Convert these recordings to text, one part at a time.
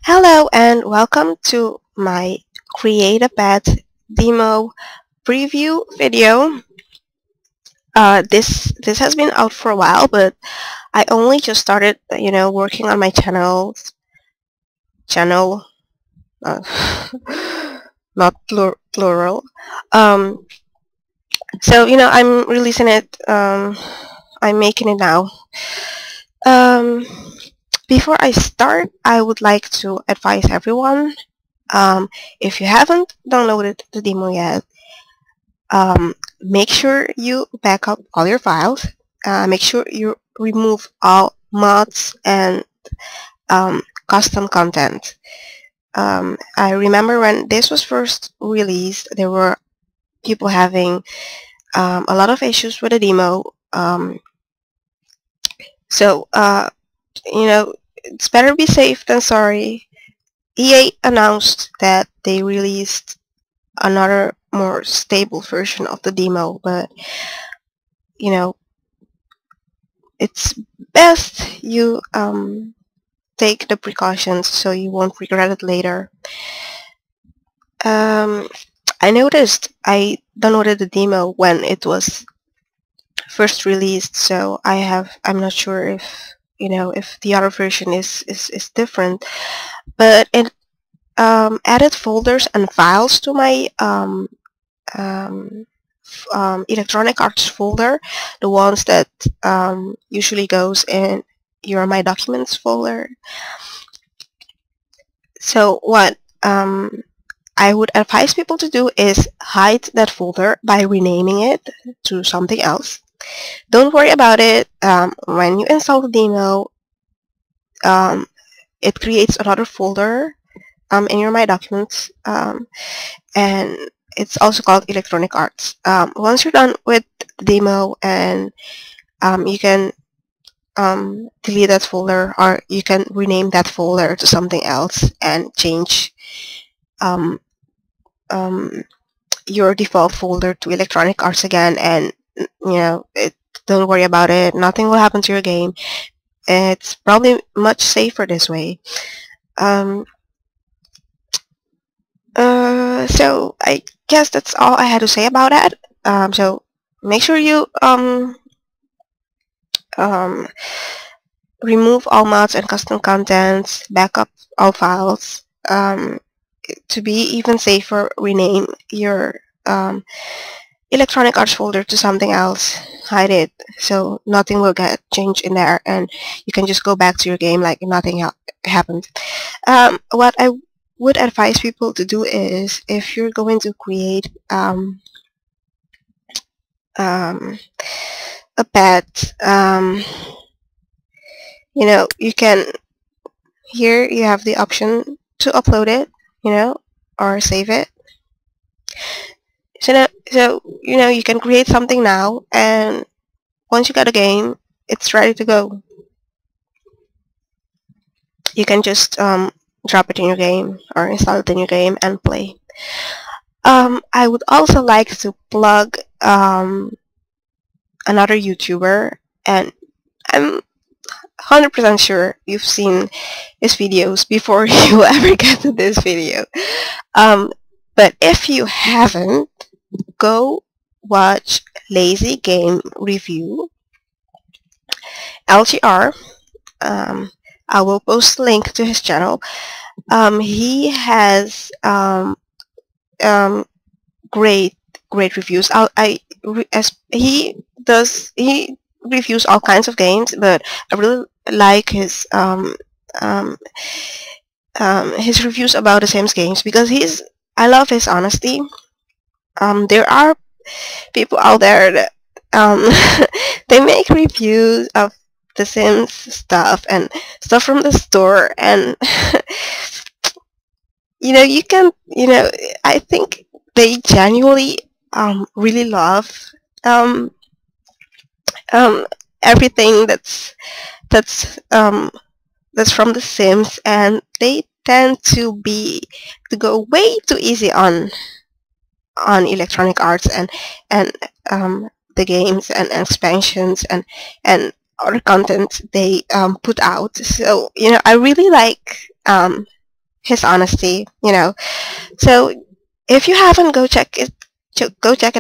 Hello and welcome to my Create a Pet demo preview video. This has been out for a while, but I only just started, working on my channel, uh, not plural. So I'm releasing it. I'm making it now. Before I start, I would like to advise everyone, if you haven't downloaded the demo yet, make sure you back up all your files. Make sure you remove all mods and custom content. I remember when this was first released, there were people having a lot of issues with the demo. So it's better be safe than sorry. EA announced that they released another more stable version of the demo, but it's best you take the precautions so you won't regret it later. I noticed I downloaded the demo when it was first released, so I'm not sure if if the other version is different, but it added folders and files to my electronic arts folder, the ones that usually goes in your My Documents folder. So what I would advise people to do is hide that folder by renaming it to something else. Don't worry about it. When you install the demo, it creates another folder in your My Documents, and it's also called Electronic Arts. Once you're done with the demo, and you can delete that folder, or you can rename that folder to something else and change your default folder to Electronic Arts again, and don't worry about it. Nothing will happen to your game. It's probably much safer this way. So I guess that's all I had to say about that. So make sure you remove all mods and custom contents, backup all files. To be even safer, rename your Electronic Arts folder to something else. Hide it so nothing will get changed in there, and you can just go back to your game like nothing happened. What I would advise people to do is, if you're going to create a pet, you can, here you have the option to upload it, or save it. So you can create something now, and once you got a game, it's ready to go. You can just drop it in your game or install it in your game and play. I would also like to plug another YouTuber, and I'm 100% sure you've seen his videos before you ever get to this video. But if you haven't, go watch Lazy Game Review, LGR. Um, I will post a link to his channel. He has um, great reviews. He reviews all kinds of games, but I really like um, his reviews about the Sims games because I love his honesty. There are people out there that they make reviews of the Sims stuff and stuff from the store, and you can, I think they genuinely really love um, um, everything that's from the Sims, and they tend to go way too easy on Electronic Arts and the games and expansions and other content they put out. So I really like his honesty. So if you haven't, go check it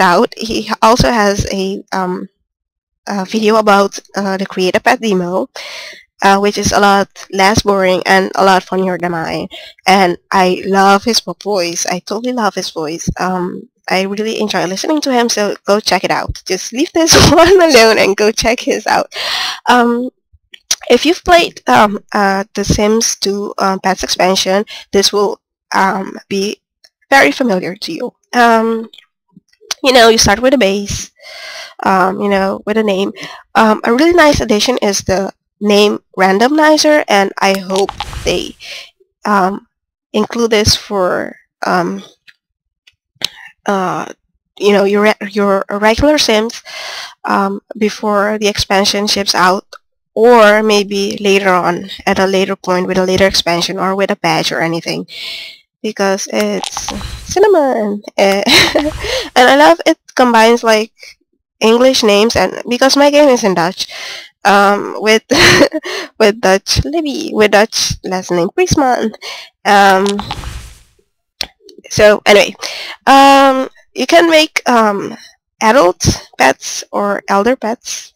out. He also has a video about the Create a Pet demo, which is a lot less boring and a lot funnier than mine. And I love his voice. I totally love his voice. I really enjoy listening to him, so go check it out. Just leave this one alone and go check his out. Um, if you've played The Sims 2 Pets expansion, this will be very familiar to you. You start with a base, with a name. A really nice addition is the name randomizer, and I hope they include this for your regular Sims before the expansion ships out, or maybe later on at a later point with a later expansion or with a patch or anything, because it's cinnamon. And I love it combines like English names, and because my game is in Dutch, with with Dutch Libby, with Dutch last name Priestman. So anyway, you can make adult pets or elder pets.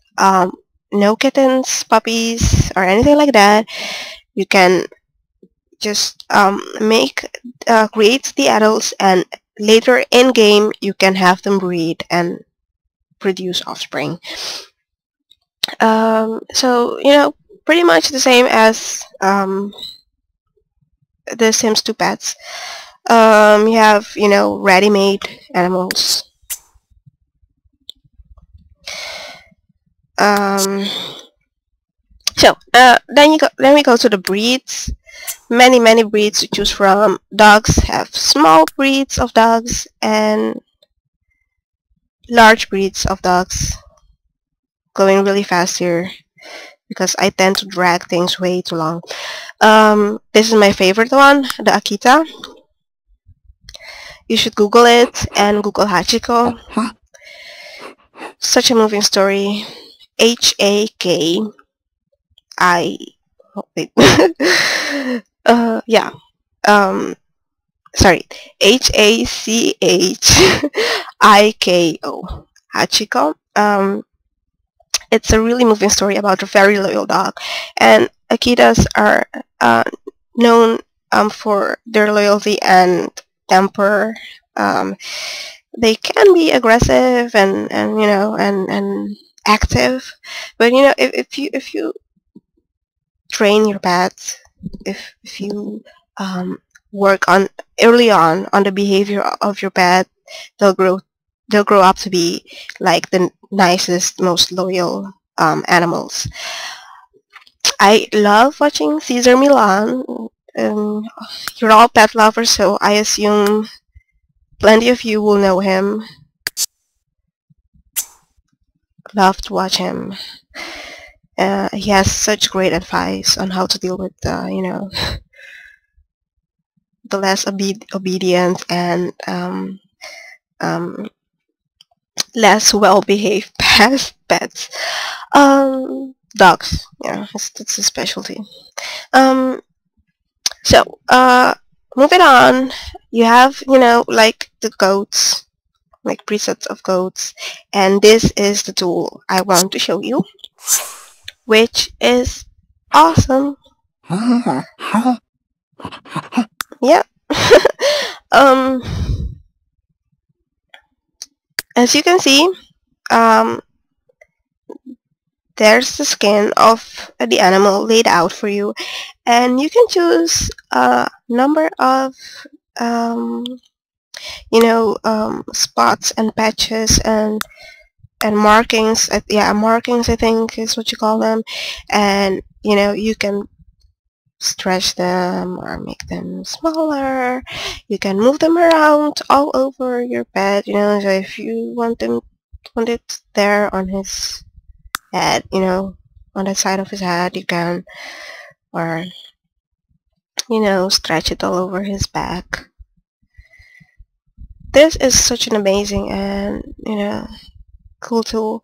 No kittens, puppies, or anything like that. You can just create the adults, and later in game you can have them breed and produce offspring. So pretty much the same as the Sims 2 pets. You have ready-made animals. So then we go to the breeds. Many breeds to choose from. Dogs have small breeds of dogs and large breeds of dogs. Going really fast here because I tend to drag things way too long. This is my favorite one, the Akita. You should Google it and Google Hachiko. Such a moving story. H-A-K-I... Oh, wait. Yeah. Sorry. H-A-C-H-I-K-O. Hachiko. It's a really moving story about a very loyal dog. And Akitas are known for their loyalty and temper. They can be aggressive and active, but if you train your pets, if you work on early on the behavior of your pet, they'll grow up to be like the nicest, most loyal animals. I love watching Caesar Milan. You're all pet lovers, so I assume plenty of you will know him. Love to watch him. He has such great advice on how to deal with the less obedient and less well-behaved pets. dogs. Yeah, it's a specialty. So, moving on, you have, like the goats, like presets of goats, and this is the tool I want to show you, which is awesome. Yeah. um, as you can see, um, there's the skin of the animal laid out for you, and you can choose a number of um, spots and patches and markings. Yeah, markings I think is what you call them, and you can stretch them or make them smaller. You can move them around all over your bed. So if you want it there on his head, on the side of his head, you can, or stretch it all over his back. This is such an amazing and cool tool.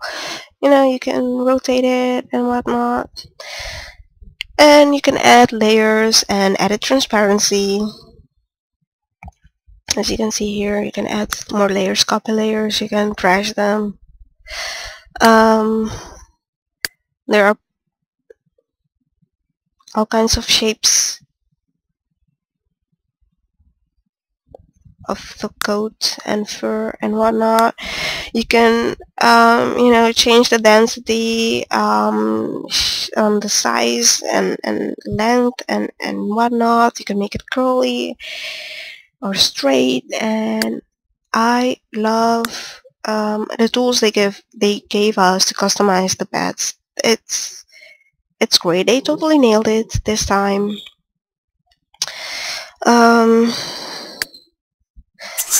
You can rotate it and whatnot, and you can add layers and edit transparency. As you can see here, you can add more layers, copy layers, you can trash them. There are all kinds of shapes of the coat and fur and whatnot. You can change the density, the size and length and whatnot. You can make it curly or straight, and I love the tools they gave us to customize the pets. It's great. They totally nailed it this time.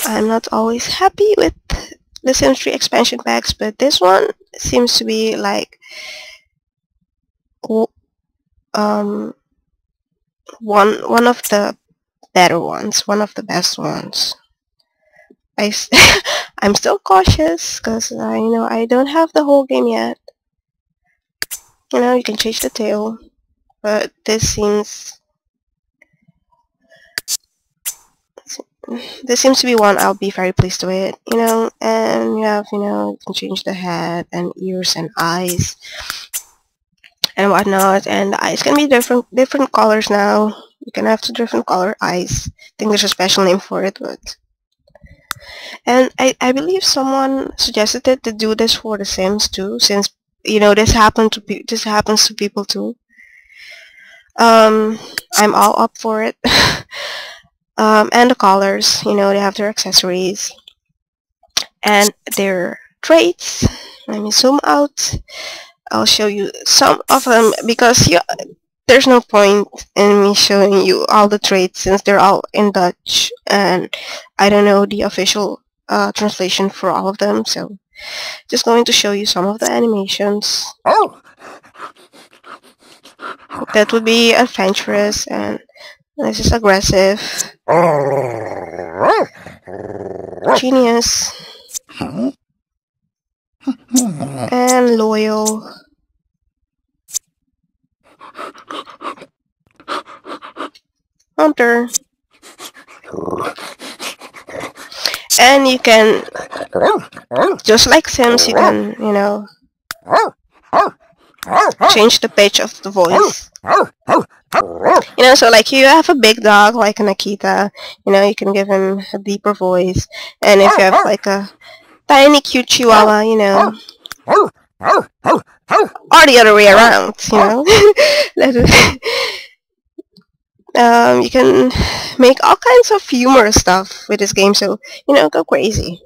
I'm not always happy with the Sims 3 expansion packs, but this one seems to be like one of the better ones, one of the best ones. I'm still cautious because I don't have the whole game yet. You can change the tail, but this seems to be one I'll be very pleased with. And you have you can change the head and ears and eyes and whatnot, and the eyes can be different colors now. You can have 2 different color eyes. I think there's a special name for it, but I believe someone suggested it to do this for The Sims too, since this happens to people too. I'm all up for it. And the colors, they have their accessories and their traits. Let me zoom out. I'll show you some of them because there's no point in me showing you all the traits since they're all in Dutch and I don't know the official translation for all of them, so just going to show you some of the animations. That would be adventurous, and this is aggressive, genius, and loyal. Hunter. And you can, just like Sims, you can, change the pitch of the voice. So like you have a big dog like an Akita, you can give him a deeper voice. And if you have like a tiny cute Chihuahua, or the other way around, you can make all kinds of humorous stuff with this game, so, go crazy.